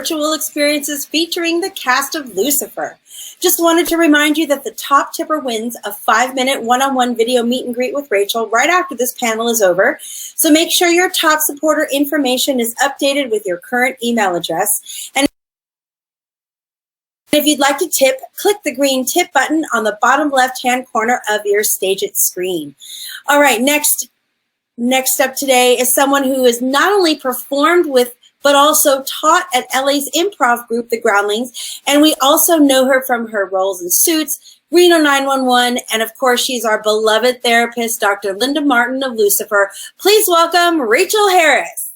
virtual experiences featuring the cast of Lucifer. Just wanted to remind you that the top tipper wins a 5-minute one-on-one video meet and greet with Rachel right after this panel is over. So make sure your top supporter information is updated with your current email address. And if you'd like to tip, click the green tip button on the bottom left-hand corner of your Stage It screen. All right, next up today is someone who has not only performed with but also taught at LA's improv group, The Groundlings. And we also know her from her roles in Suits, Reno 911, and of course, she's our beloved therapist, Dr. Linda Martin of Lucifer. Please welcome Rachael Harris.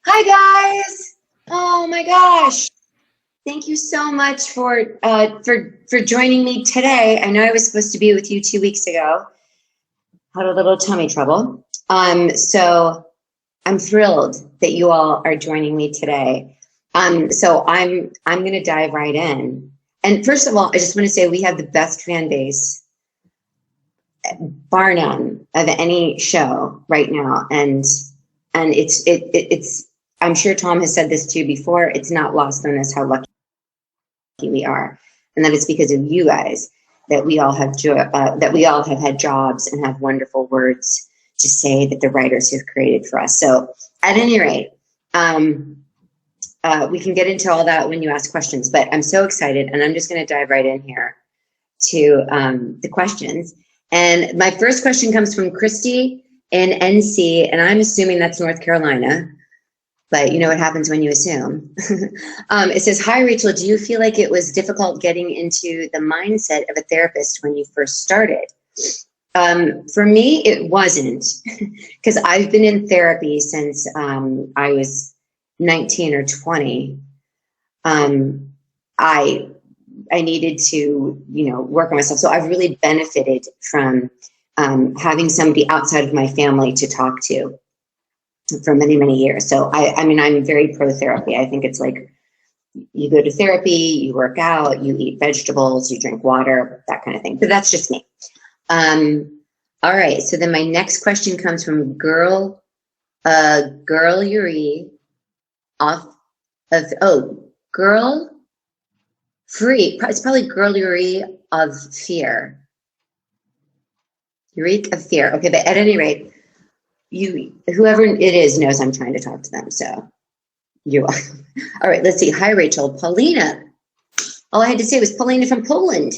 Hi, guys. Oh, my gosh. Thank you so much for joining me today. I know I was supposed to be with you 2 weeks ago. Had a little tummy trouble. So I'm thrilled that you all are joining me today. So I'm going to dive right in. And first of all, I just want to say we have the best fan base, bar none, of any show right now. And it's I'm sure Tom has said this too before. It's not lost on us how lucky we are, and that it's because of you guys that we all have that we all have had jobs and have wonderful words to say that the writers have created for us. So at any rate, we can get into all that when you ask questions, but I'm so excited, and I'm just going to dive right in here to the questions. And my first question comes from Christy in NC, and I'm assuming that's North Carolina, but you know what happens when you assume. It says, hi, Rachel, do you feel like it was difficult getting into the mindset of a therapist when you first started? For me, it wasn't, because I've been in therapy since I was 19 or 20. I needed to, work on myself. So I've really benefited from having somebody outside of my family to talk to for many, many years. So I mean, I'm very pro therapy. I think it's like you go to therapy, you work out, you eat vegetables, you drink water, that kind of thing. But that's just me. All right. So then my next question comes from Girl Yuri Girl Free. It's probably Girl Yuri of Fear. Eureka of Fear. Okay, but at any rate, whoever it is knows I'm trying to talk to them. So you are. All right, let's see. Hi, Rachel. Paulina. All I had to say was Paulina from Poland.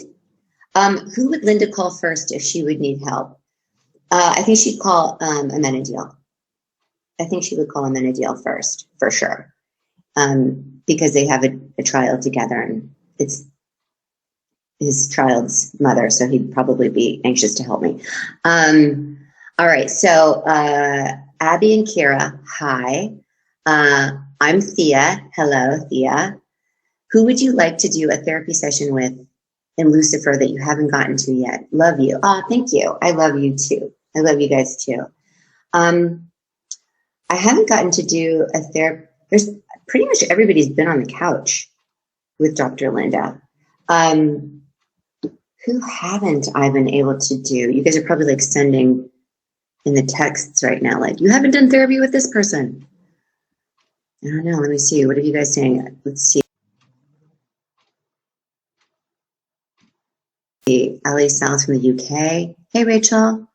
Who would Linda call first if she would need help? I think she'd call Amenadiel. I think she would call Amenadiel first, for sure, because they have a child together, and it's his child's mother, so he'd probably be anxious to help me. All right, so Abby and Kira, hi. I'm Thea. Hello, Thea. Who would you like to do a therapy session with in Lucifer that you haven't gotten to yet? Love you. Oh, thank you. I love you too. I love you guys too. I haven't gotten to do a therapy. There's pretty much everybody's been on the couch with Dr. Linda. Who haven't I been able to do? You guys are probably like sending in the texts right now, like, you haven't done therapy with this person. I don't know. Let me see. What are you guys saying? Let's see. LA South from the UK. Hey, Rachel.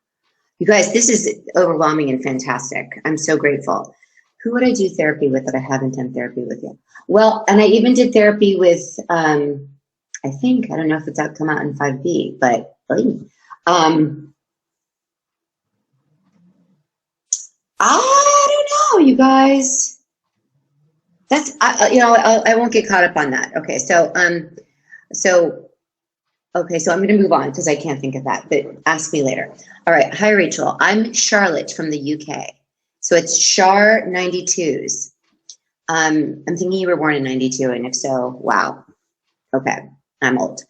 You guys, this is overwhelming and fantastic. I'm so grateful. Who would I do therapy with that I haven't done therapy with yet? Well, and I even did therapy with, I don't know if it's come out in 5B, but I don't know, you guys. That's, I won't get caught up on that. Okay, so I'm going to move on because I can't think of that, but ask me later. All right. Hi, Rachel. I'm Charlotte from the UK. So it's Char 92s. I'm thinking you were born in 92, and if so, wow. Okay, I'm old.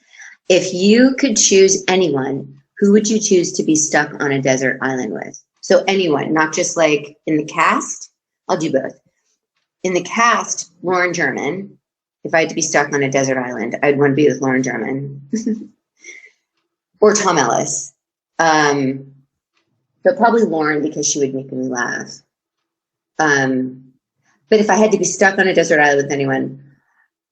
If you could choose anyone, who would you choose to be stuck on a desert island with? So anyone, not just like in the cast. I'll do both. In the cast, Lauren German. If I had to be stuck on a desert island, I'd want to be with Lauren German. Or Tom Ellis. But probably Lauren, because she would make me laugh. But if I had to be stuck on a desert island with anyone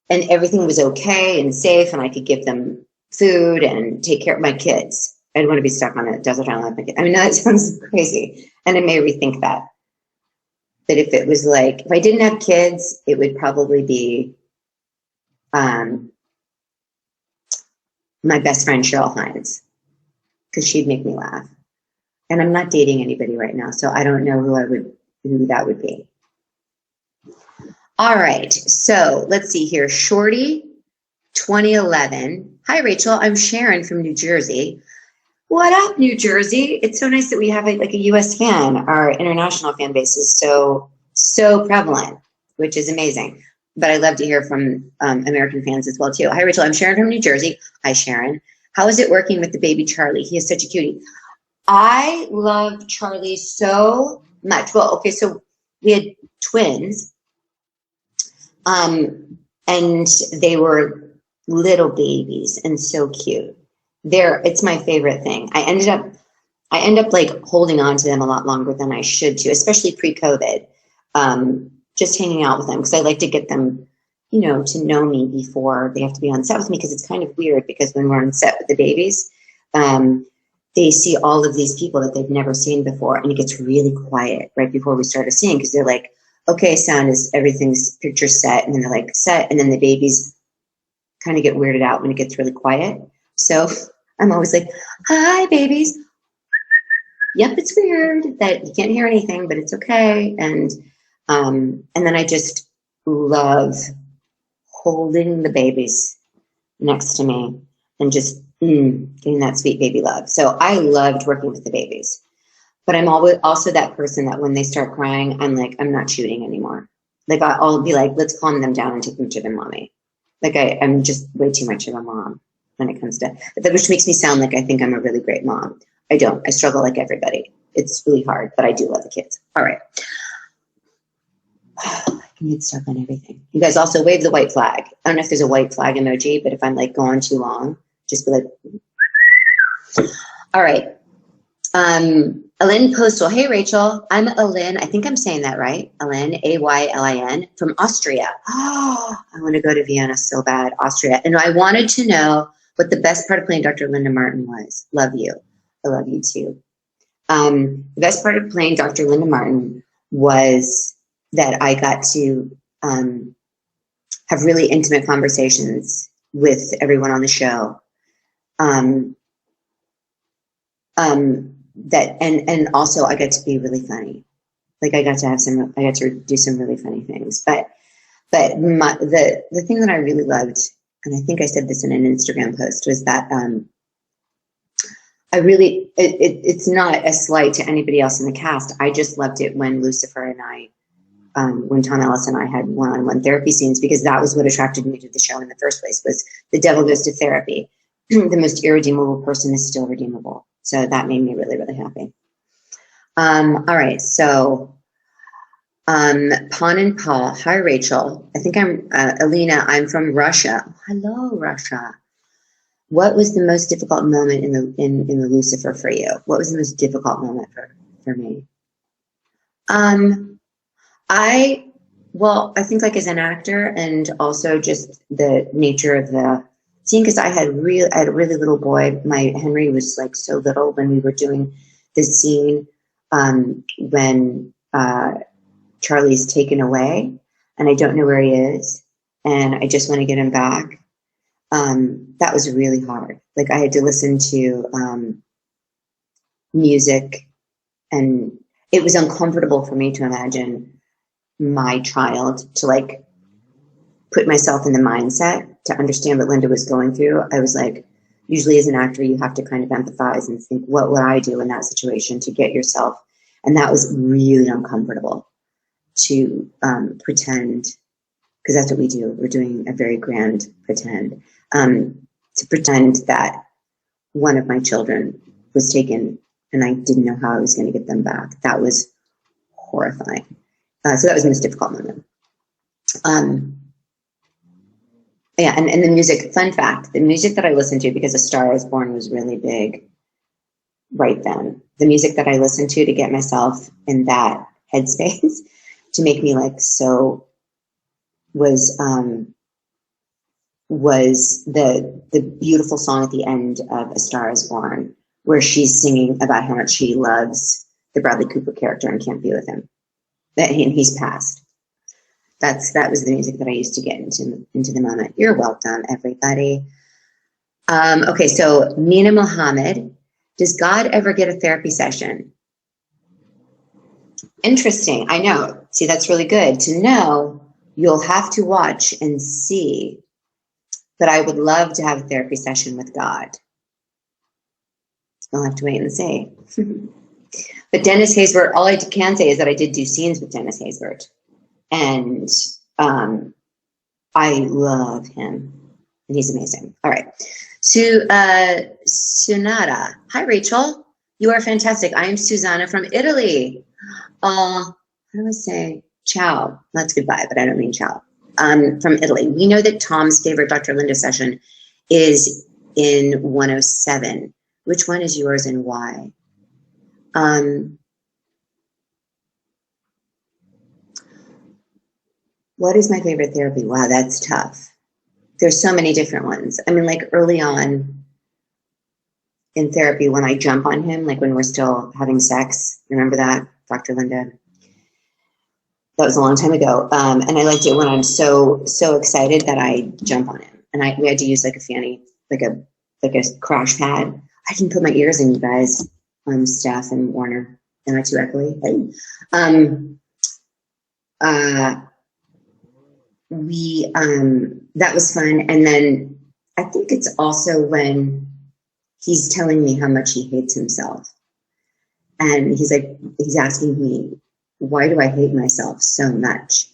and everything was okay and safe and I could give them food and take care of my kids, I'd want to be stuck on a desert island with my kids. I mean, that sounds crazy. And I may rethink that. But if it was like, if I didn't have kids, it would probably be my best friend, Cheryl Hines, because she'd make me laugh. And I'm not dating anybody right now, so I don't know who that would be. All right, so let's see here. Shorty, 2011. Hi, Rachel. I'm Sharon from New Jersey. What up, New Jersey? It's so nice that we have like a U.S. fan. Our international fan base is so prevalent, which is amazing. But I love to hear from American fans as well, too. Hi, Rachel. I'm Sharon from New Jersey. Hi, Sharon. How is it working with the baby Charlie? He is such a cutie. I love Charlie so much. Well, okay, so we had twins, and they were little babies and so cute. It's my favorite thing. I end up like holding on to them a lot longer than I should too, especially pre-COVID. Just hanging out with them because I like to get them, to know me before they have to be on set with me, because it's kind of weird because when we're on set with the babies, they see all of these people that they've never seen before, and it gets really quiet right before we start a scene because they're like, okay, everything's picture set, and then they're like set, and then the babies kind of get weirded out when it gets really quiet. So I'm always like, hi, babies. Yep, it's weird that you can't hear anything, but it's okay. And then I just love holding the babies next to me and just getting that sweet baby love. So I loved working with the babies. But I'm always also that person that when they start crying, I'm like, I'm not shooting anymore. Like I'll be like, let's calm them down and take them to their mommy. Like I'm just way too much of a mom when it comes to that, which makes me sound like I think I'm a really great mom. I don't. I struggle like everybody. It's really hard, but I do love the kids. All right. I can get stuck on everything. You guys also wave the white flag. I don't know if there's a white flag emoji, but if I'm like going too long, just be like, all right. Alin Postal. Hey, Rachel. I'm Alin. I think I'm saying that right. Alin, Aylin, from Austria. Oh, I want to go to Vienna so bad, Austria. And I wanted to know what the best part of playing Dr. Linda Martin was. Love you. I love you too. The best part of playing Dr. Linda Martin was that I got to have really intimate conversations with everyone on the show. And also I got to be really funny. Like I got to do some really funny things. But the thing that I really loved, and I think I said this in an Instagram post, was that it's not a slight to anybody else in the cast. I just loved it when Lucifer and I, when Tom Ellis and I had one-on-one therapy scenes, because that was what attracted me to the show in the first place, was the devil goes to therapy. The most irredeemable person is still redeemable. So that made me really, really happy. All right. So, Pon and Paul. Hi, Rachel. I think I'm, Alina, I'm from Russia. Hello, Russia. What was the most difficult moment in the Lucifer for you? What was the most difficult moment for me? I think like as an actor, and also just the nature of the scene, because I had a really little boy. My Henry was like so little when we were doing this scene, when Charlie's taken away and I don't know where he is and I just want to get him back. That was really hard. Like I had to listen to music, and it was uncomfortable for me to imagine my child, to like put myself in the mindset to understand what Linda was going through. I was like, usually as an actor, you have to kind of empathize and think, what would I do in that situation to get yourself? And that was really uncomfortable to pretend, because that's what we do. We're doing a very grand pretend, to pretend that one of my children was taken and I didn't know how I was going to get them back. That was horrifying. So that was the most difficult moment. Yeah, and the music, fun fact, the music that I listened to, because A Star Is Born was really big right then, the music that I listened to get myself in that headspace to make me like so was the beautiful song at the end of A Star Is Born, where she's singing about how much she loves the Bradley Cooper character and can't be with him. And he's passed. That was the music that I used to get into the moment. You're welcome, everybody. Okay, so Nina Mohammed, does God ever get a therapy session? Interesting. I know. See, that's really good to know. You'll have to watch and see. But I would love to have a therapy session with God. I'll have to wait and see. But Dennis Haysbert, all I can say is that I did do scenes with Dennis Haysbert. And I love him. And he's amazing. All right. Sunada. Hi, Rachel. You are fantastic. I am Susanna from Italy. How do I say? Ciao. That's goodbye, but I don't mean ciao. From Italy. We know that Tom's favorite Dr. Linda session is in 107. Which one is yours and why? What is my favorite therapy? Wow, that's tough. There's so many different ones. I mean, like early on in therapy, when I jump on him, like when we're still having sex, remember that, Dr. Linda? That was a long time ago. And I liked it when I'm so excited that I jump on him. And we had to use like a fanny, like a crash pad. I can put my ears in, you guys, Steph and Warner. Am I too echoey? That was fun. And then I think it's also when he's telling me how much he hates himself. And he's asking me, why do I hate myself so much?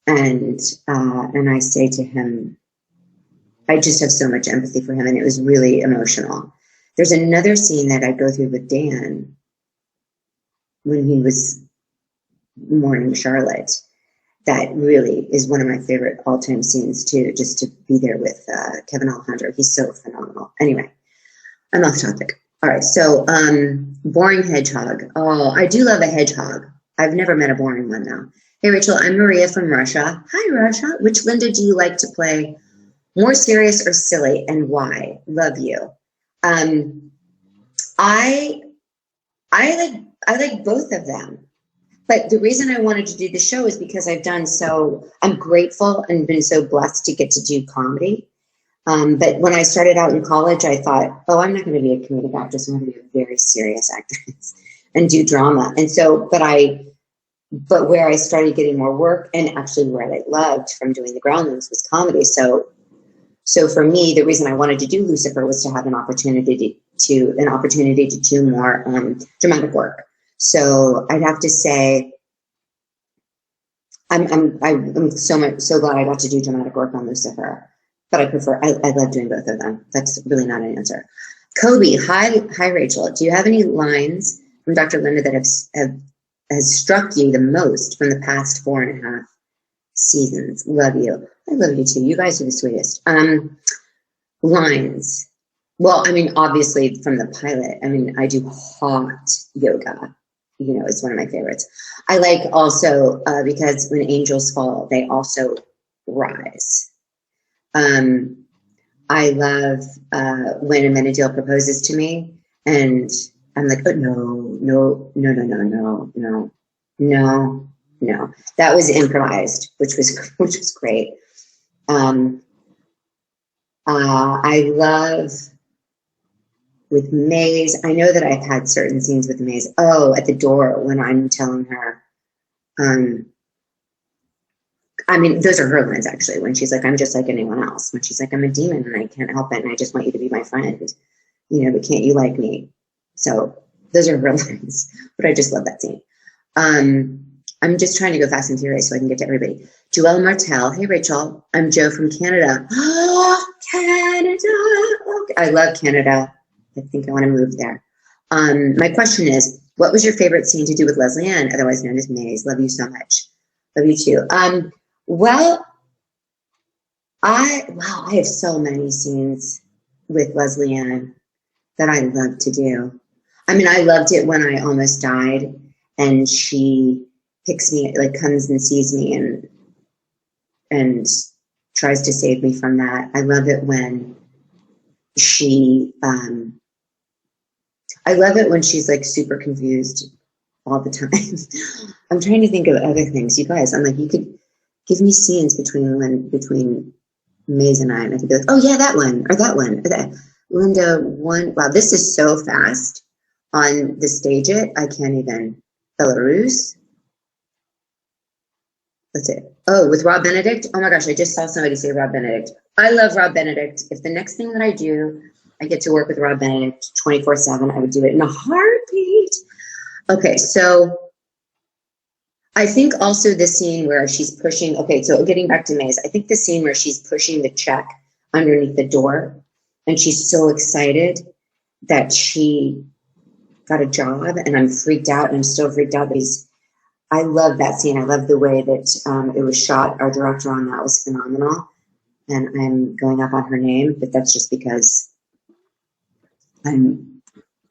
And I say to him, I just have so much empathy for him. And it was really emotional. There's another scene that I go through with Dan when he was mourning Charlotte. That really is one of my favorite all-time scenes too, just to be there with Kevin Alejandro. He's so phenomenal. Anyway, I'm off topic. All right, so boring hedgehog. Oh, I do love a hedgehog. I've never met a boring one though. Hey Rachel, I'm Maria from Russia. Hi Russia. Which Linda do you like to play? More serious or silly, and why? Love you. I like both of them. But the reason I wanted to do the show is because I'm grateful and been so blessed to get to do comedy. But when I started out in college, I thought, I'm not going to be a comedic actress. I'm going to be a very serious actress and do drama. And so, but where I started getting more work and actually where I loved from doing the Groundlings was comedy. So for me, the reason I wanted to do Lucifer was to have an opportunity to do more dramatic work. So I'd have to say, I'm so glad I got to do dramatic work on Lucifer, but I love doing both of them. That's really not an answer. Kobe, hi Rachel. Do you have any lines from Dr. Linda that has struck you the most from the past 4.5 seasons? Love you. I love you too. You guys are the sweetest. Lines. Well, I mean, obviously from the pilot, I mean, I do hot yoga. It's one of my favorites. I like also, because when angels fall, they also rise. I love when Amenadiel proposes to me and I'm like, oh, no. That was improvised, which was great. I love with Maze. I know that I've had certain scenes with Maze. Oh, at the door when I'm telling her, I mean, those are her lines actually, when she's like, I'm just like anyone else. When she's like, I'm a demon and I can't help it and I just want you to be my friend. But can't you like me? So those are her lines, but I just love that scene. I'm just trying to go fast and furious so I can get to everybody. Joelle Martel. Hey, Rachel. I'm Joe from Canada. Oh, Canada. Okay. I love Canada. I think I want to move there. My question is, what was your favorite scene to do with Leslie Ann, otherwise known as Maze? Love you so much. Love you too. Well, I have so many scenes with Leslie Ann that I love to do. I mean, I loved it when I almost died and she picks me, like comes and sees me and tries to save me from that. I love it when I love it when she's like super confused all the time. I'm trying to think of other things. You guys, I'm like, you could give me scenes between Maze and I could be like, oh yeah, that one, or that one, or that. Linda, wow, this is so fast on the stage it. I can't even. Belarus. That's it. Oh, with Rob Benedict? Oh my gosh, I just saw somebody say Rob Benedict. I love Rob Benedict. If the next thing that I do, I get to work with Rob Benedict 24/7, I would do it in a heartbeat. Okay, so I think also the scene where she's pushing, okay, so getting back to Maze, I think the scene where she's pushing the check underneath the door and she's so excited that she got a job, and I'm freaked out, and I'm still freaked out. I love that scene. I love the way that it was shot. Our director on that was phenomenal, and I'm going up on her name, but that's just because I'm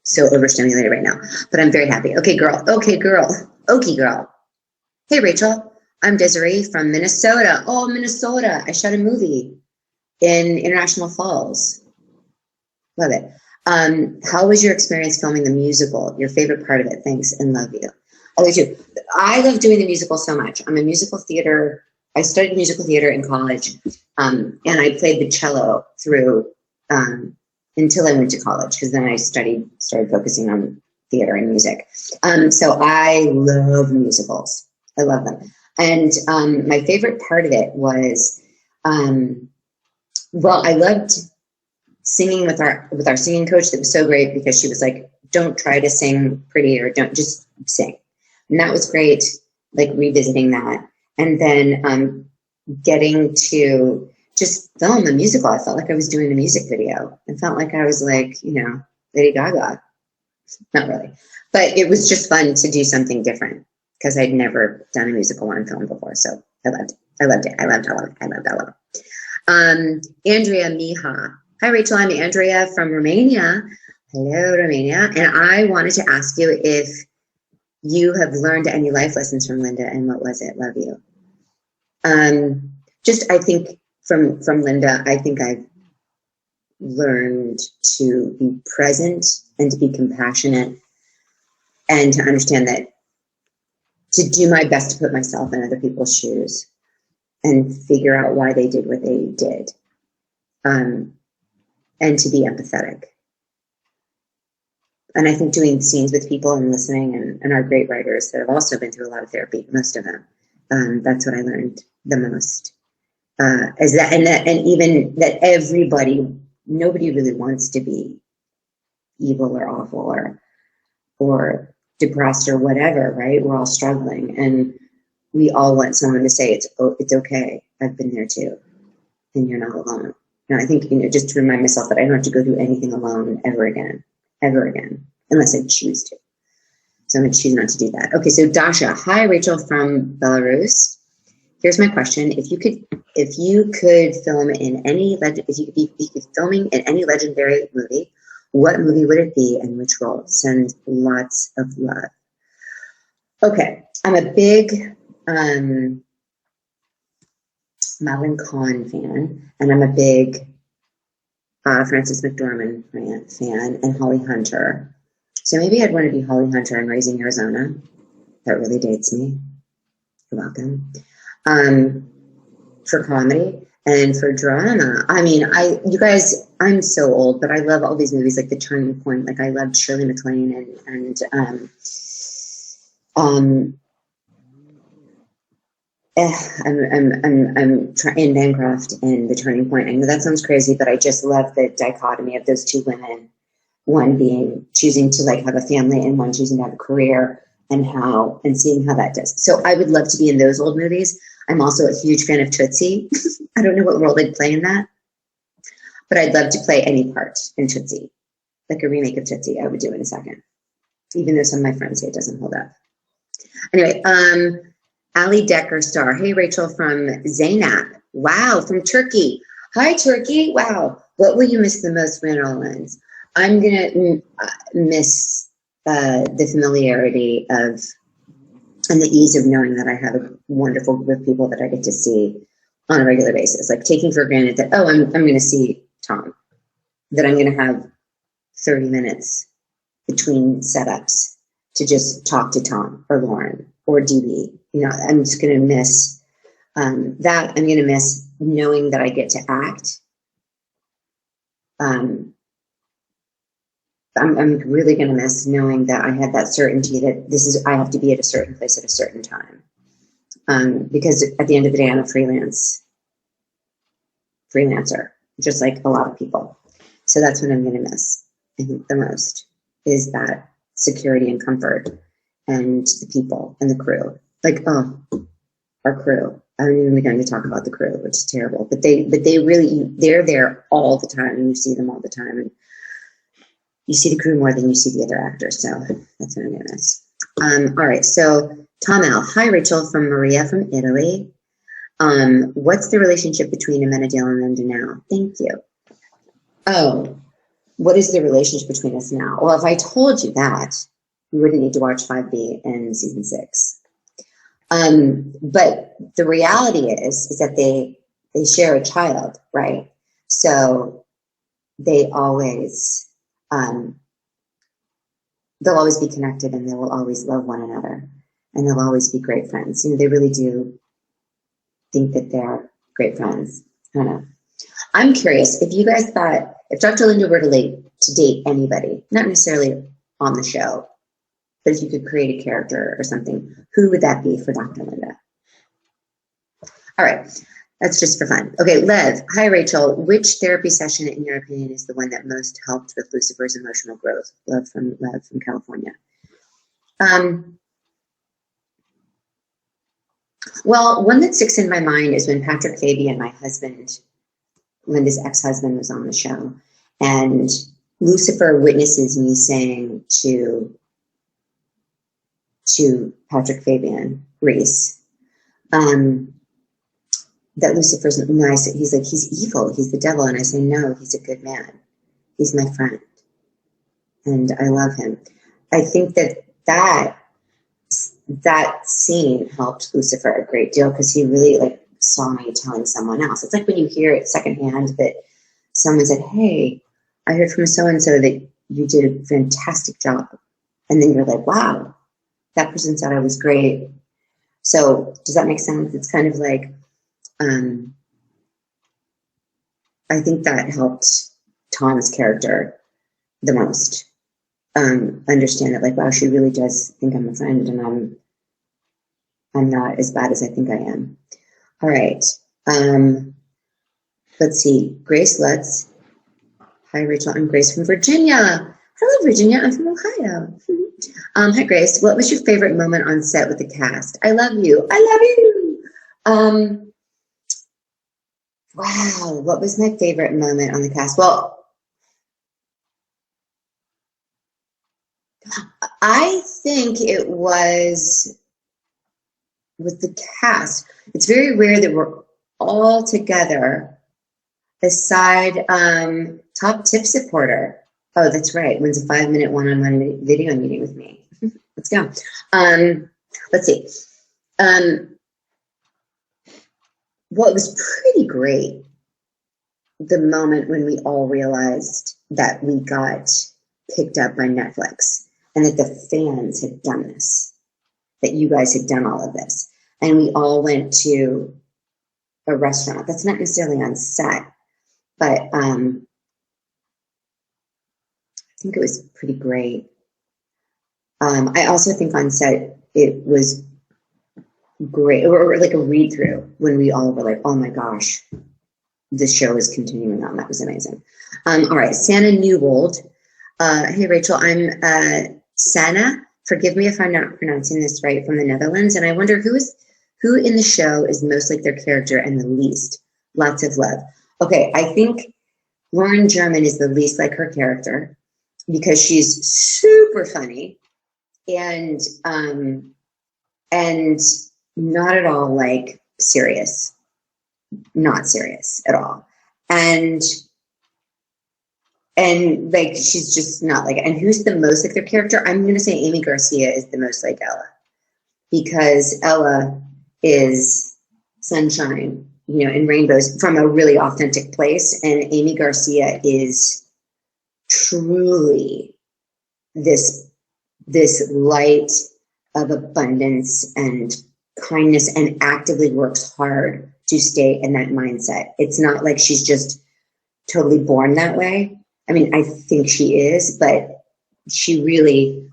so overstimulated right now. But I'm very happy. Okay, girl. Okay, girl. Okay, girl. Hey, Rachel. I'm Desiree from Minnesota. Oh, Minnesota. I shot a movie in International Falls. Love it. How was your experience filming the musical? Your favorite part of it? Thanks and love you. I love you. I love doing the musical so much. I'm a musical theater. I studied musical theater in college, and I played the cello through until I went to college, because then I started focusing on theater and music. So I love musicals. I love them. And my favorite part of it was, well, I loved singing with our singing coach. That was so great, because she was like, don't try to sing pretty, or don't, just sing. And that was great, like revisiting that. And then getting to just film a musical. I felt like I was doing a music video. I felt like I was like, Lady Gaga. Not really. But it was just fun to do something different, because I'd never done a musical on film before. So I loved it. I loved it. I loved all of it. I loved all of it. Andrea Mija. Hi, Rachel. I'm Andrea from Romania. Hello, Romania. And I wanted to ask you if you have learned any life lessons from Linda, and what was it? Love you. Just, I think from Linda, I think I've learned to be present and to be compassionate, and to understand that, to do my best to put myself in other people's shoes and figure out why they did what they did. And to be empathetic. And I think doing scenes with people and listening, and our great writers that have also been through a lot of therapy, most of them, that's what I learned the most. Is that, and even that nobody really wants to be evil or awful or depressed or whatever, right? We're all struggling, and we all want someone to say, it's okay. I've been there too, and you're not alone. And I think, just to remind myself that I don't have to go through anything alone ever again, unless I choose to. So I'm going to choose not to do that. Okay, so Dasha. Hi, Rachel from Belarus. Here's my question: If you could film in any if you could be filming in any legendary movie, what movie would it be, and which role? Send lots of love. Okay, I'm a big Madeline Kahn fan, and I'm a big Frances McDormand fan, and Holly Hunter. So maybe I'd want to be Holly Hunter in Raising Arizona. That really dates me. You're welcome. For comedy, and for drama, I mean, you guys, I'm so old, but I love all these movies, like The Turning Point. Like, I loved Shirley MacLaine and I'm in Bancroft and The Turning Point. I know that sounds crazy, but I just love the dichotomy of those two women. One being choosing to like have a family, and one choosing to have a career, and seeing how that does. So I would love to be in those old movies. I'm also a huge fan of Tootsie. I don't know what role they'd play in that, but I'd love to play any part in Tootsie, like a remake of Tootsie. I would do in a second, even though some of my friends say it doesn't hold up. Anyway, Ali Decker Star. Hey, Rachel from Zaynab. Wow, from Turkey. Hi, Turkey. Wow. What will you miss the most when it all ends? I'm going to miss the familiarity of and the ease of knowing that I have a wonderful group of people that I get to see on a regular basis, like taking for granted that, oh, I'm going to see Tom, that I'm going to have 30 minutes between setups to just talk to Tom or Lauren or DB. You know, I'm just going to miss that. I'm going to miss knowing that I get to act. I'm really going to miss knowing that I had that certainty that I have to be at a certain place at a certain time. Because at the end of the day, I'm a freelancer, just like a lot of people. So that's what I'm going to miss, I think, the most, is that security and comfort and the people and the crew. Like, oh, our crew. I don't even begin to talk about the crew, which is terrible. But they really, they're there all the time, and you see them all the time. And you see the crew more than you see the other actors. So that's what I'm going to miss. All right. So Tom L. Hi, Rachel, from Maria from Italy. What's the relationship between Amenadiel and Linda now? Thank you. Oh, what is the relationship between us now? Well, if I told you that, you wouldn't need to watch 5B in season 6. But the reality is that they share a child, right? So they always, they'll always be connected, and they will always love one another, and they'll always be great friends. You know, they really do think that they're great friends. I don't know. I'm curious if you guys thought, if Dr. Linda were to date anybody, not necessarily on the show, but if you could create a character or something, who would that be for Dr. Linda? All right, that's just for fun. Okay, Lev. Hi, Rachel. Which therapy session, in your opinion, is the one that most helped with Lucifer's emotional growth? Lev from California. Well, one that sticks in my mind is when Patrick Fabian, my husband, Linda's ex-husband, was on the show, and Lucifer witnesses me saying to Patrick Fabian, Reese, that Lucifer's nice. He's like, he's evil, he's the devil. And I say, no, he's a good man. He's my friend. And I love him. I think that scene helped Lucifer a great deal, because he really saw me telling someone else. It's like when you hear it secondhand that someone said, hey, I heard from so-and-so that you did a fantastic job. And then you're like, wow, that person said I was great. So does that make sense? It's kind of like, I think that helped Tom's character the most. Understand that, wow, she really does think I'm a friend, and I'm not as bad as I think I am. All right. Let's see. Grace Lutz. Hi, Rachel. I'm Grace from Virginia. Hello, Virginia. I'm from Ohio. Hi, Grace. What was your favorite moment on set with the cast? I love you. I love you. Wow. What was my favorite moment on the cast? Well, I think it was with the cast. It's very rare that we're all together, aside top tip supporter. Oh, that's right. When's a 5-minute one-on-one video meeting with me? Let's go. Let's see. Well, it was pretty great, the moment when we all realized that we got picked up by Netflix, and that the fans had done this, that you guys had done all of this. And we all went to a restaurant that's not necessarily on set, but I think it was pretty great. I also think on set it was great, or like a read through, when we all were like, oh my gosh, this show is continuing on. That was amazing. All right, Santa Newbold. Hey, Rachel, I'm Sana. Forgive me if I'm not pronouncing this right, from the Netherlands. And I wonder who in the show is most like their character and the least. Lots of love. Okay, I think Lauren German is the least like her character, because she's super funny and not at all serious. Not serious at all. And she's just not and who's the most like their character? I'm going to say Amy Garcia is the most like Ella. because Ella is sunshine, and rainbows from a really authentic place. And Amy Garcia is truly this light of abundance and kindness, and actively works hard to stay in that mindset. It's not like she's just totally born that way. I mean, I think she is, but she really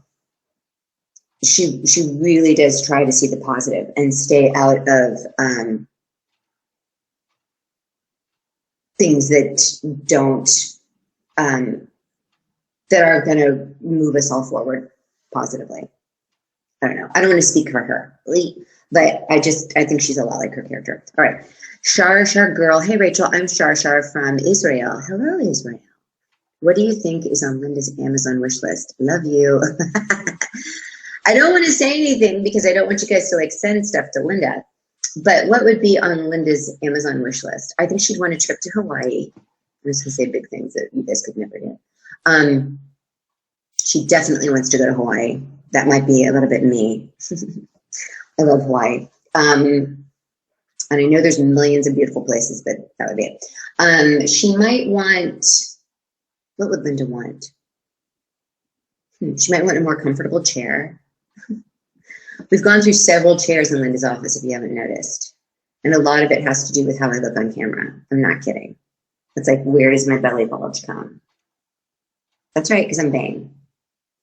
does try to see the positive and stay out of things that don't that are going to move us all forward positively. I don't know. I don't want to speak for her, but I think she's a lot like her character. All right. Shar girl. Hey, Rachel, I'm Shar from Israel. Hello, Israel. What do you think is on Linda's Amazon wish list? Love you. I don't want to say anything because I don't want you guys to send stuff to Linda. But what would be on Linda's Amazon wish list? I think she'd want a trip to Hawaii. I'm just going to say big things that you guys could never do. She definitely wants to go to Hawaii. That might be a little bit me. I love Hawaii. And I know there's millions of beautiful places, but that would be it. She might want, what would Linda want? She might want a more comfortable chair. We've gone through several chairs in Linda's office, if you haven't noticed. And a lot of it has to do with how I look on camera. I'm not kidding. It's like, where does my belly bulge come? That's right, because I'm vain.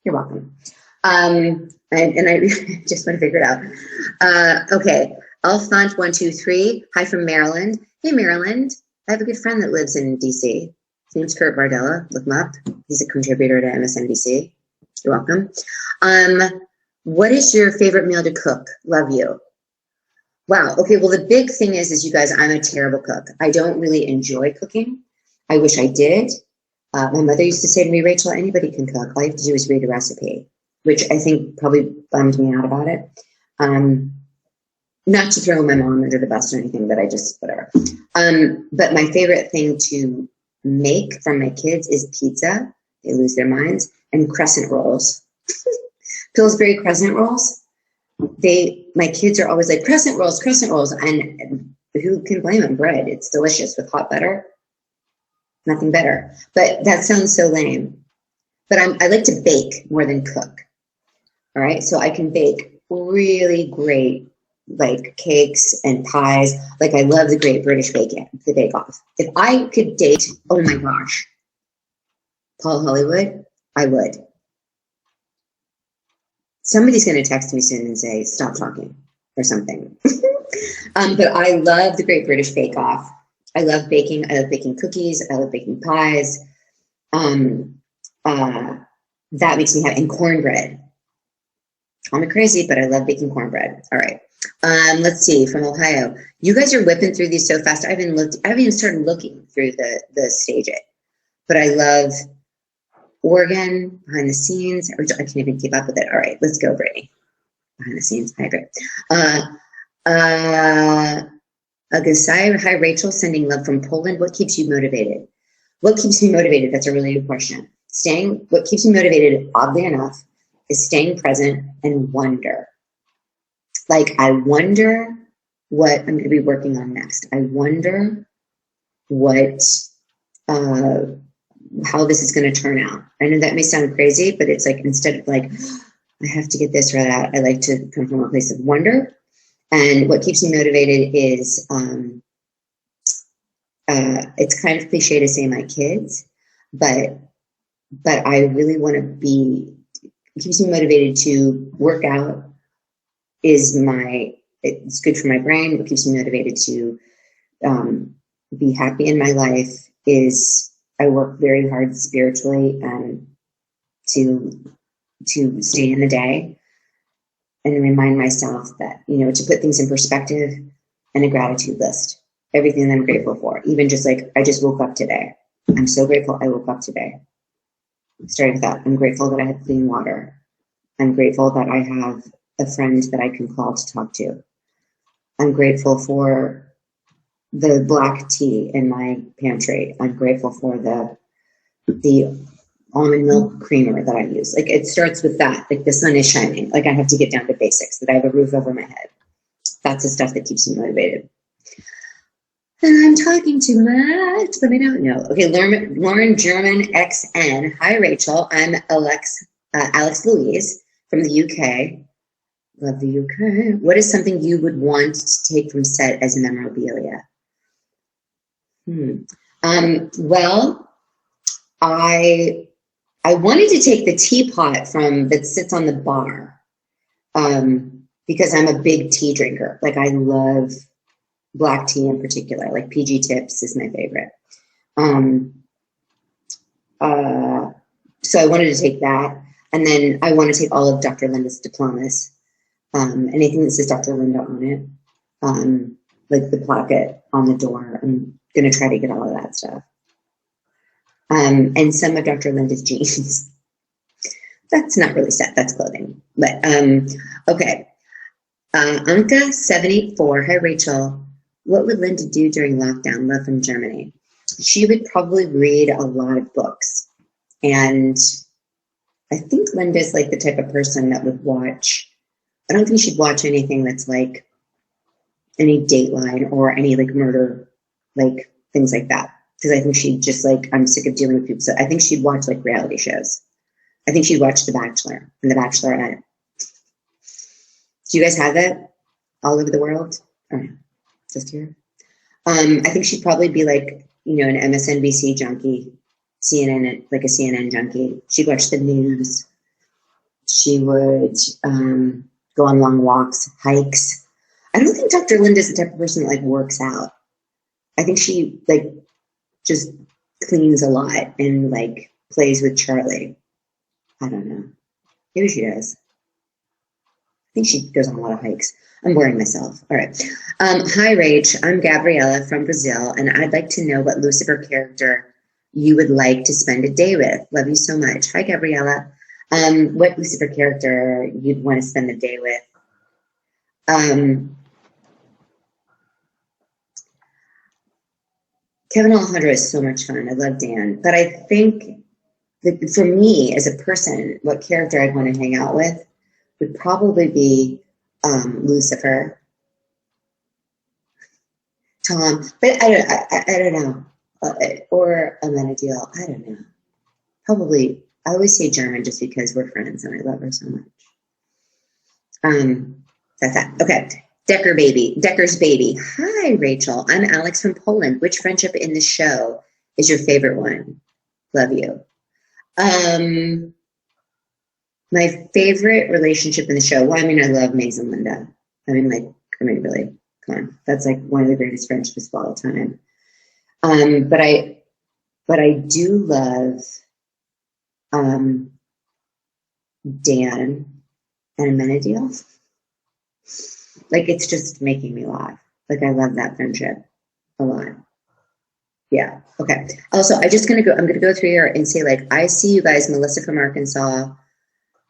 You're welcome. And I just want to figure it out. Okay. Alphont123. Hi from Maryland. Hey, Maryland. I have a good friend that lives in DC. His name's Kurt Bardella. Look him up. He's a contributor to MSNBC. You're welcome. What is your favorite meal to cook? Love you. Wow. Okay. Well, the big thing is you guys, I'm a terrible cook. I don't really enjoy cooking. I wish I did. My mother used to say to me, Rachel, anybody can cook. All you have to do is read a recipe, which I think probably bummed me out about it. Not to throw my mom under the bus or anything, but I just, whatever. But my favorite thing to make from my kids is pizza. They lose their minds. And crescent rolls. Pillsbury crescent rolls. My kids are always like, crescent rolls. And who can blame them? Bread. It's delicious with hot butter. Nothing better. But that sounds so lame. But I like to bake more than cook. All right. So I can bake really great cakes and pies. I love the Great British Bake Off. If I could date, oh my gosh, Paul Hollywood, I would. Somebody's going to text me soon and say, stop talking or something. But I love the Great British Bake Off. I love baking. I love baking cookies. I love baking pies. That makes me happy. And cornbread. Call me crazy, but I love baking cornbread. All right. Let's see, from Ohio. You guys are whipping through these so fast. I haven't even started looking through the stage it. But I love Oregon, behind the scenes. I can't even keep up with it. All right, let's go, Brittany. Behind the scenes. I agree. Agasai, hi, Rachel, sending love from Poland. What keeps you motivated? What keeps me motivated? That's a really good question. What keeps me motivated, oddly enough, is staying present and wonder. I wonder what I'm going to be working on next. I wonder what, how this is going to turn out. I know that may sound crazy, but it's instead of I have to get this right out, I like to come from a place of wonder. And what keeps me motivated is, it's kind of cliche to say my kids, but I really want to it keeps me motivated to work out it's good for my brain. What keeps me motivated to be happy in my life is I work very hard spiritually to stay in the day and remind myself that, to put things in perspective and a gratitude list, everything that I'm grateful for, even just I just woke up today. I'm so grateful I woke up today. Starting with that, I'm grateful that I have clean water. I'm grateful that I have a friend that I can call to talk to. I'm grateful for the black tea in my pantry. I'm grateful for the almond milk creamer that I use. Like it starts with that. Like the sun is shining. Like I have to get down to basics, that I have a roof over my head. That's the stuff that keeps me motivated. And I'm talking too much. Let me know. No. Okay, Lauren German XN. Hi, Rachel. I'm Alex Louise from the UK. Love the UK. What is something you would want to take from set as memorabilia? Well, I wanted to take the teapot that sits on the bar, because I'm a big tea drinker. Like I love black tea in particular. Like PG Tips is my favorite. So I wanted to take that, and then I want to take all of Dr. Linda's diplomas. Anything that says Dr. Linda on it, like the placket on the door. I'm gonna try to get all of that stuff. And some of Dr. Linda's jeans. That's not really set, that's clothing. But okay. Anka784, hi Rachel. What would Linda do during lockdown? Love from Germany. She would probably read a lot of books. And I think Linda's like the type of person that would watch, I don't think she'd watch anything that's like any Dateline or any like murder, like things like that. Because I think she'd just like, I'm sick of dealing with people. So I think she'd watch like reality shows. I think she'd watch The Bachelor and The Bachelorette. Do you guys have that all over the world? Or just here? I think she'd probably be like, you know, an MSNBC junkie, CNN, like a CNN junkie. She'd watch the news. She would go on long walks, hikes. I don't think Dr. Linda's the type of person that like works out. I think she like just cleans a lot and like plays with Charlie. I don't know. Maybe she does. I think she goes on a lot of hikes. I'm boring myself. All right. Hi, Rach. I'm Gabriella from Brazil, and I'd like to know what Lucifer character you would like to spend a day with. Love you so much. Hi, Gabriella. What Lucifer character you'd want to spend the day with? Kevin Alejandro is so much fun. I love Dan. But I think that for me as a person, what character I'd want to hang out with would probably be Lucifer, Tom, but I don't know, or Amenadiel. I don't know. Probably, I always say German just because we're friends and I love her so much. That's that. Okay. Decker's baby. Hi, Rachel. I'm Alex from Poland. Which friendship in the show is your favorite one? Love you. My favorite relationship in the show. Well, I mean, I love Maze and Linda. Really, come on. That's like one of the greatest friendships of all time. But I do love Dan and Amenadiel. Like, it's just making me laugh. Like, I love that friendship a lot. Yeah. Okay. Also, I'm going to go through here and say, like, I see you guys, Melissa from Arkansas.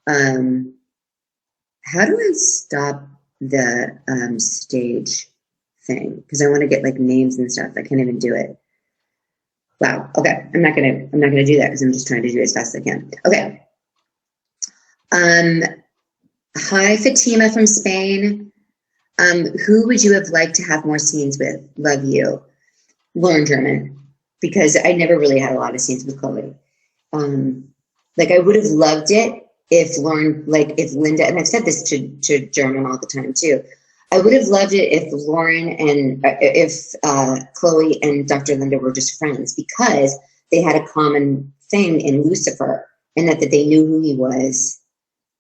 How do I stop the stage thing? Because I want to get like names and stuff. I can't even do it. Wow. Okay. I'm not gonna do that because I'm just trying to do it as fast as I can. Okay. Hi, Fatima from Spain. Who would you have liked to have more scenes with? Love you. Lauren German, because I never really had a lot of scenes with Chloe. Like I would have loved it if Linda, and I've said this to German all the time too. I would have loved it if Lauren and if Chloe and Dr. Linda were just friends, because they had a common thing in Lucifer, and that they knew who he was,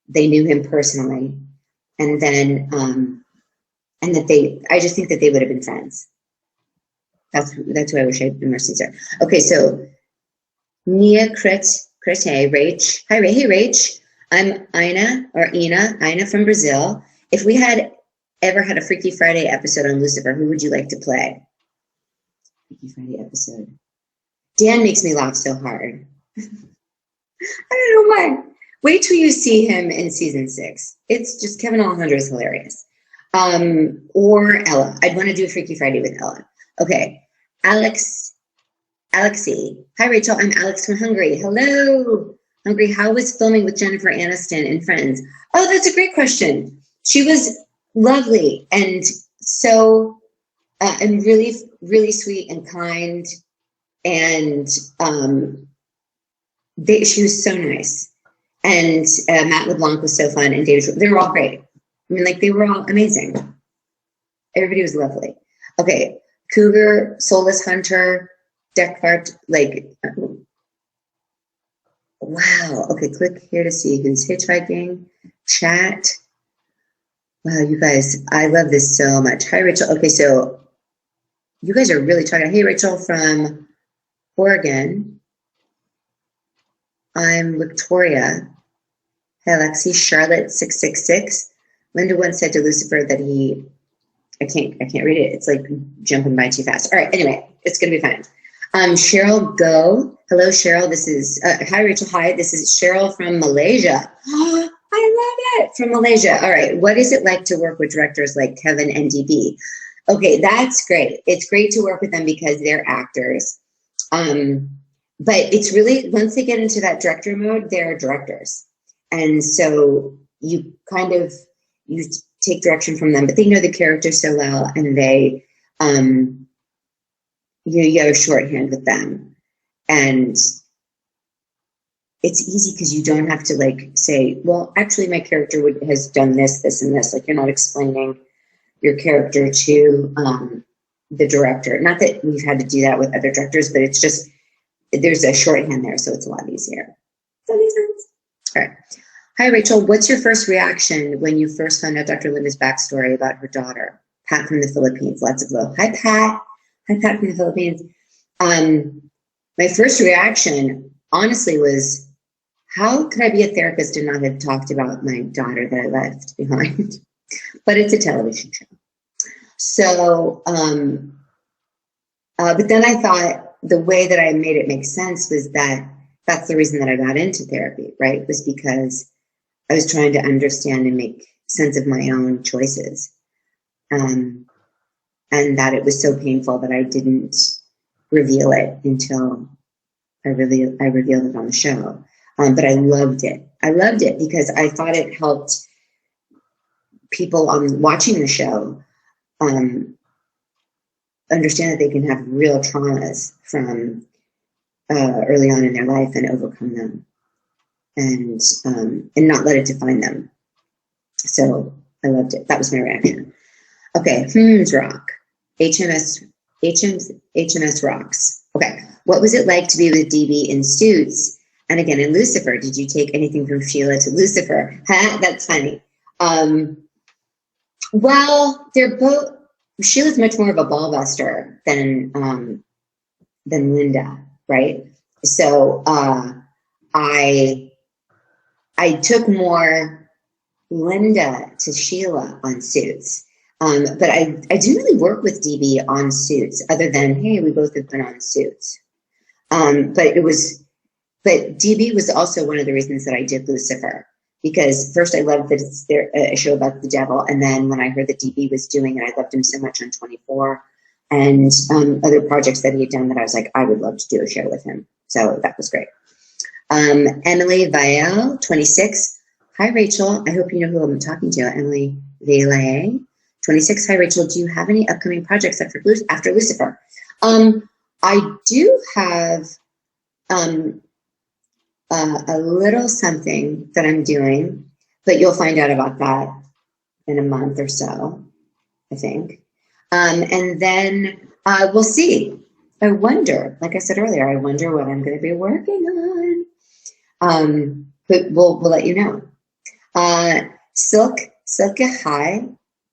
they knew him personally, and then and that I just think that they would have been friends. That's who I wish I'd been more sincere. Okay, so Nia Crete, Rach. Hi, Ray. Hey, Rach. I'm Ina from Brazil. If we had ever had a Freaky Friday episode on Lucifer, who would you like to play? Freaky Friday episode. Dan makes me laugh so hard. I don't know why. Wait till you see him in season 6. It's just Kevin Alejandro is hilarious. Or Ella. I'd want to do a Freaky Friday with Ella. Okay. Alex Alexi. Hi, Rachel. I'm Alex from Hungary. Hello. Hungary, how was filming with Jennifer Aniston and friends? Oh, that's a great question. She was lovely and so, and really, really sweet and kind. And she was so nice. And Matt LeBlanc was so fun. And David, they were all great. I mean, like, they were all amazing. Everybody was lovely. Okay. Cougar, Soulless Hunter, Deckfart, like, wow. Okay, click here to see who's hitchhiking. Chat. Wow, you guys, I love this so much. Hi, Rachel. Okay, so you guys are really talking. Hey, Rachel from Oregon. I'm Victoria. Hey, Alexi. Charlotte 666. Linda once said to Lucifer that I can't read it. It's like jumping by too fast. All right, anyway, it's gonna be fine. Cheryl Go. Hello, Cheryl. This is, hi, Rachel. Hi, this is Cheryl from Malaysia. I love it. From Malaysia. All right. What is it like to work with directors like Kevin and DB? Okay, that's great. It's great to work with them because they're actors. But it's really, once they get into that director mode, they're directors. And so you take direction from them, but they know the character so well, and they, you have a shorthand with them. And it's easy because you don't have to like say, well, actually my character has done this, this, and this. Like, you're not explaining your character to the director. Not that we've had to do that with other directors, but it's just, there's a shorthand there, so it's a lot easier. Does that make sense? All right. Hi, Rachel. What's your first reaction when you first found out Dr. Linda's backstory about her daughter? Pat from the Philippines. Lots of love. Hi, Pat. Hi, Pat from the Philippines. My first reaction, honestly, was, how could I be a therapist and not have talked about my daughter that I left behind? But it's a television show. So, but then I thought the way that I made it make sense was that that's the reason that I got into therapy, right? Was because I was trying to understand and make sense of my own choices. And that it was so painful that I didn't reveal it until I revealed it on the show. But I loved it. I loved it because I thought it helped people on watching the show understand that they can have real traumas from early on in their life and overcome them, and not let it define them. So I loved it. That was my reaction. Okay, rock. HMS rocks. Okay, what was it like to be with DB in Suits? And again, in Lucifer, did you take anything from Sheila to Lucifer? That's funny. Well, they're both. Sheila's much more of a ball buster than Linda, right? So I took more Linda to Sheila on Suits, but I didn't really work with DB on Suits, other than, hey, we both have been on Suits. But DB was also one of the reasons that I did Lucifer, because first I loved that it's a show about the devil, and then when I heard that DB was doing it, I loved him so much on 24 and other projects that he had done that I was like, I would love to do a show with him. So that was great. Emily Vial, 26. Hi, Rachel. I hope you know who I'm talking to. Emily Vial, 26. Hi, Rachel. Do you have any upcoming projects after Lucifer? I do have a little something that I'm doing, but you'll find out about that in a month or so, I think. And then we'll see. I wonder, like I said earlier, I wonder what I'm going to be working on. But we'll let you know. Silka, hi.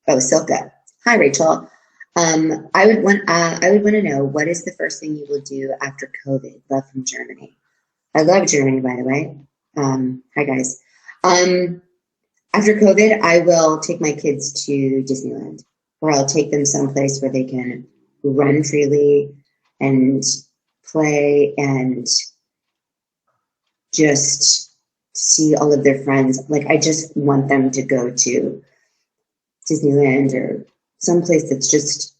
Oh, Silka. Hi, Rachel. I would want to know, what is the first thing you will do after COVID? Love from Germany. I love Germany, by the way. Hi, guys. After COVID, I will take my kids to Disneyland, or I'll take them someplace where they can run freely and play and just see all of their friends. Like, I just want them to go to Disneyland or someplace that's just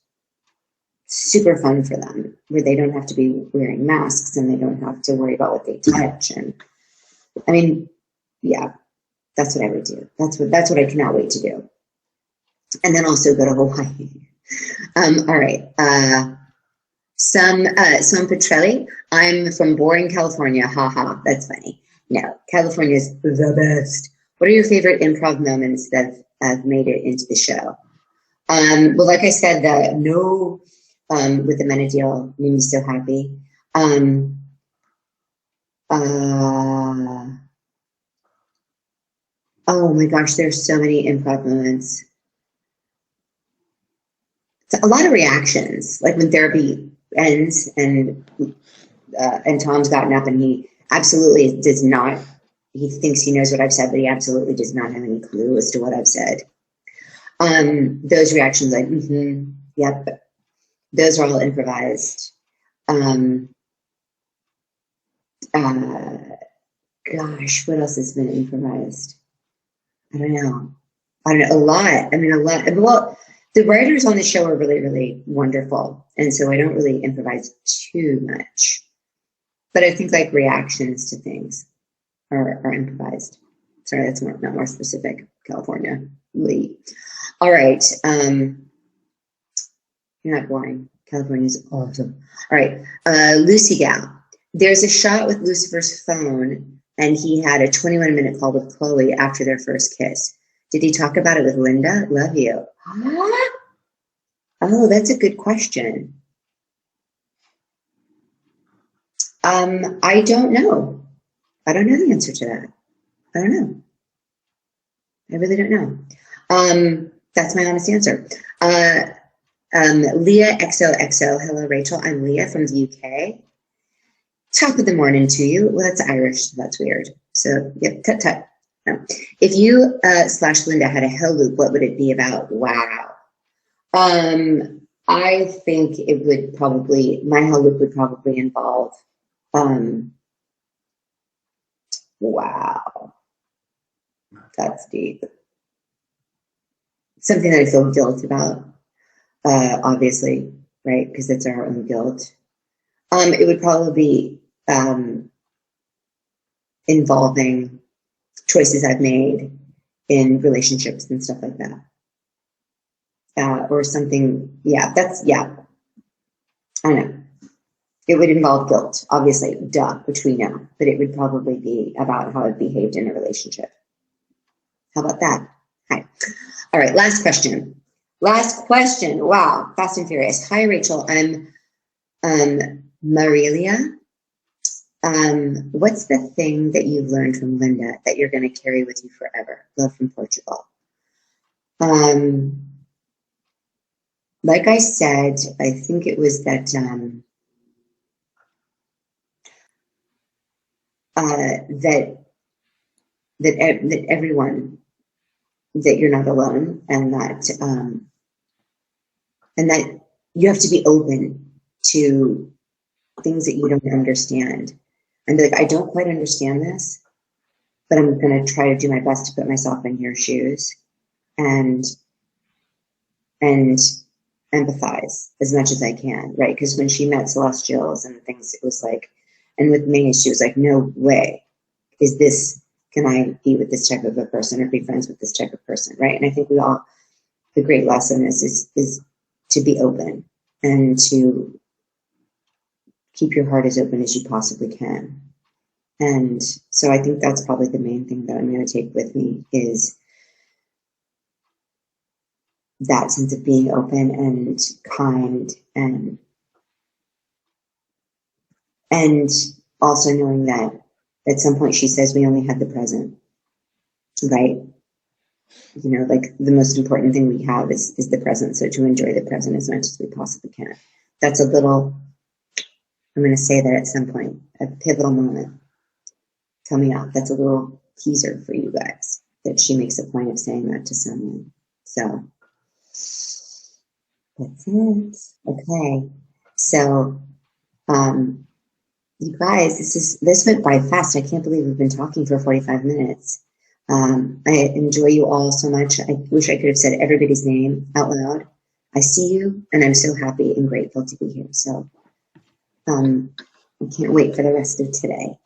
super fun for them, where they don't have to be wearing masks and they don't have to worry about what they touch. And I mean, yeah, that's what I would do. That's what I cannot wait to do. And then also go to Hawaii. All right. Some Petrelli. I'm from boring California. Ha. That's funny. No, California is the best. What are your favorite improv moments that have made it into the show? Well, like I said, the no with the Mena deal made me so happy. Oh my gosh, there's so many improv moments. It's a lot of reactions, like when therapy ends and Tom's gotten up and he absolutely does not. He thinks he knows what I've said, but he absolutely does not have any clue as to what I've said. Those reactions, like, yep, those are all improvised. Gosh, what else has been improvised? I don't know. A lot. I mean, a lot. Well, the writers on the show are really, really wonderful. And so I don't really improvise too much. But I think like reactions to things are improvised. Sorry, that's not more specific. California. Lee. All right. You're not boring. California's awesome. All right. Lucy Gal. There's a shot with Lucifer's phone, and he had a 21-minute call with Chloe after their first kiss. Did he talk about it with Linda? Love you. Oh, that's a good question. I don't know. I don't know the answer to that. I don't know. I really don't know. That's my honest answer. Leah XOXO. Hello, Rachel. I'm Leah from the UK. Top of the morning to you. Well, that's Irish, so that's weird. So, yep, tut. No. If you / Linda had a hell loop, what would it be about? Wow. I think it would probably, my hell loop would probably involve, wow, that's deep. Something that I feel guilt about, obviously, right? Because it's our own guilt. It would probably be involving choices I've made in relationships and stuff like that. Or something, I don't know. It would involve guilt, obviously, duh, which we know, but it would probably be about how I've behaved in a relationship. How about that? Hi. All right, last question. Wow, fast and furious. Hi, Rachel. I'm Marilia. What's the thing that you've learned from Linda that you're going to carry with you forever? Love from Portugal. Like I said, I think it was that that everyone, that you're not alone, and that you have to be open to things that you don't understand, and like, I don't quite understand this, but I'm going to try to do my best to put myself in your shoes and empathize as much as I can, right? Because when she met Celestials and things, it was like, and with me, she was like, no way can I be with this type of a person or be friends with this type of person, right? And I think the great lesson is to be open and to keep your heart as open as you possibly can. And so I think that's probably the main thing that I'm going to take with me, is that sense of being open and kind, and also knowing that at some point she says we only had the present, right? You know, like the most important thing we have is the present. So to enjoy the present as much as we possibly can. That's a little, I'm going to say that at some point, a pivotal moment coming up. That's a little teaser for you guys, that she makes a point of saying that to someone. So that's it. Okay. So, you guys, this went by fast. I can't believe we've been talking for 45 minutes. I enjoy you all so much. I wish I could have said everybody's name out loud, I see you, and I'm so happy and grateful to be here. So I can't wait for the rest of today.